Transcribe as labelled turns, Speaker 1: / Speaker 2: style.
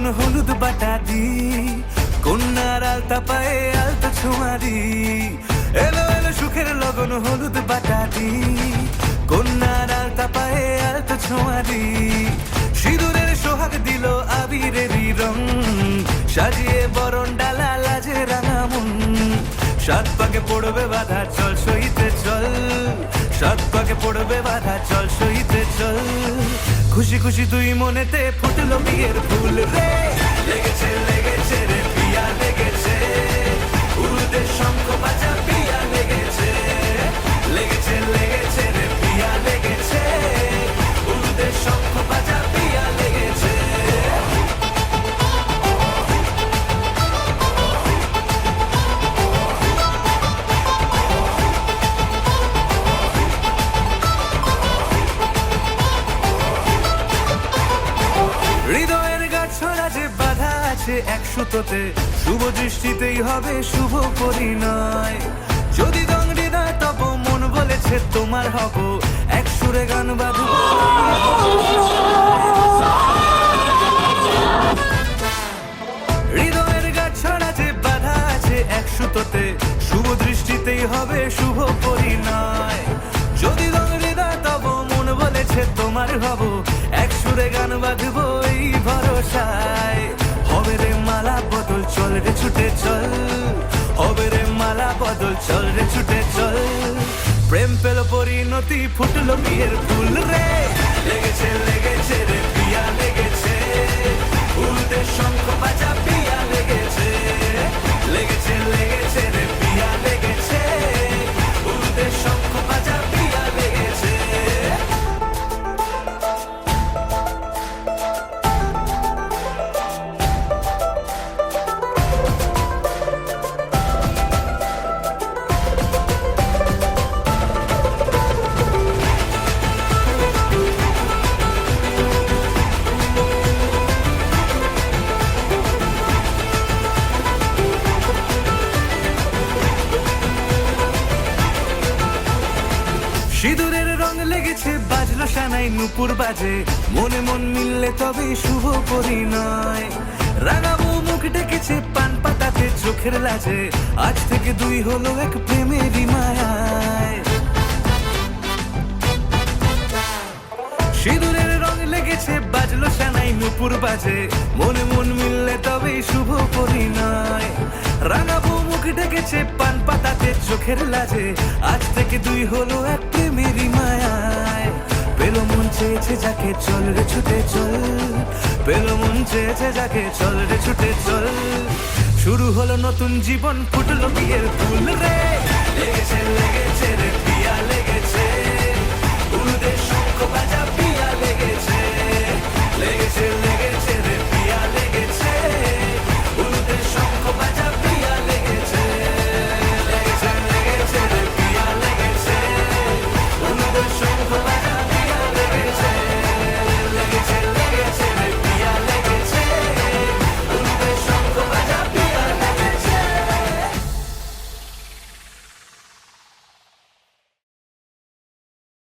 Speaker 1: লগন হলুদ বাটা দি, কন্যার আলতা পায়ে আলতা ছোঁয়া দি। এলো এলো সুখের লগন হলুদ বাটা দি, কন্যার আলতা পায়ে আলতা ছোঁয়া দি। সিঁদুরের সোহাগ দিল আবিরেরই রং, সাজিয়ে বরণ ডালা লাজে রাঙা মন। সাত পাকে পড়বে বাধা চল সইতে চল, সাত পাকে পড়বে বাধা চল সইতে চল। খুশি খুশি তুই মনেতে ফুটলো বিয়ের ফুল রে, লেগেছে লেগেছে রে পিয়া লেগেছে, উরুদের শঙ্খ বাজা পিয়া লেগেছে, লেগেছে লেগেছে রে পিয়া লেগেছে, উরুদের শঙ্খ বাজা পিয়া লেগেছে। হৃদয়ের গাছড়া যে বাধা আছে এক সুতোতে, শুভ দৃষ্টিতেই হবে শুভ পরিণয়। যদি দং হৃদয় তব মন বলেছে তোমার হব, এক সুরে গান বাঁধব। হৃদয়ের গাছড়া যে বাধা আছে এক সুতোতে, শুভ দৃষ্টিতেই হবে শুভ পরিণয়। যদি দং হৃদয় তব মন বলেছে তোমার হব, এক সুরে গান বাঁধবো এই ভরসায়। হবে রে মালা বদল চল রে ছুটে চল, হবে রে মালা বদল চল রে ছুটে চল। প্রেম পেল পরিণতি ফুটলো বিয়ের ফুল রে, লেগেছে লেগেছে রে পিয়া লেগেছে, উরুদের শঙ্খ বাজা পিয়া লেগেছে, লেগেছে লেগেছে রে পিয়া লেগেছে, উরুদের শঙ্খ বাজা পিয়া লেগেছে। সিঁদুরের রং লেগেছে বাজলো সানাই নুপুর বাজে, মনে মন মিললে তবে শুভ পরিণয়। রাঙাবো মুখ ডেকেছে পান পাতাতে চোখের লাজে, আজ থেকে দুই হলো এক প্রেমেরই মায়ায়। সিঁদুরের রং লেগেছে বাজলো সানাই নুপুর বাজে, মনে মন মিললে তবে শুভ পরিণয়। রাঙাবো মুখ ডেকেছে পান পাতাতে চোখের লাজে, আজ থেকে দুই হলো এক প্রেমেরই মায়ায়। পেলো মন চেয়েছে যাকে চল রে ছুটে চল, পেলো মন চেয়েছে যাকে চল রে ছুটে চল। শুরু হলো নতুন জীবন ফুটলো বিয়ের ফুল রে, লেগেছে লেগেছে রে পিয়া লেগেছে, উরুদের শঙ্খ বাজা